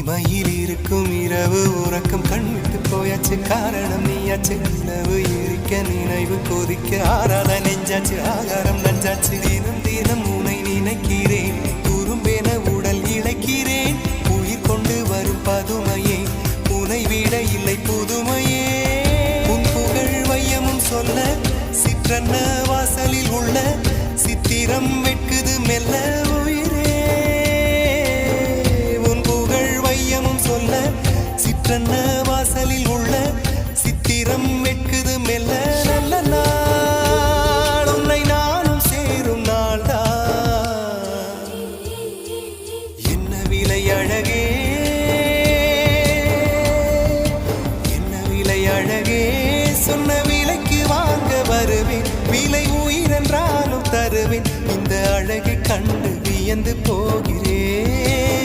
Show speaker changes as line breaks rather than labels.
இமையில் இருக்கும் இரவு உறக்கம் கண்விட்டு போயாச்சு காரணம் நீயாச்சு நிலவு எரிக்க நினைவு கொதிக்க ஆறாத நெஞ்சாச்சு ஆகாரம் நஞ்சாச்சு தினம் தினம் உனை நினைக்கிறேன் குறும்பென உடல் இழைக்கிறேன் உயிர் கொண்டு வரும் பதுமையே உனை விட இல்லை புதுமையே உன் புகழ் வையமும் சொல்ல சிற்றன்ன வாசலில் உள்ள சித்திரம் வெட்குது மெல்ல உயிரே உன் புகழ் வையமும் சொல்ல சிற்றன்ன வாசலில் உள்ள சித்திரம் வெட்குது மெல்ல நல்ல நாள் உன்னை நானும் சேரும் நாள்தான் என்ன விலை அழகே என்ன விலை அழகே சொன்ன விலைக்கு வாங்க வருவேன் விலை உயிரென்றாலும் தருவேன் இந்த அழகை கண்டு வியந்து போகிறேன்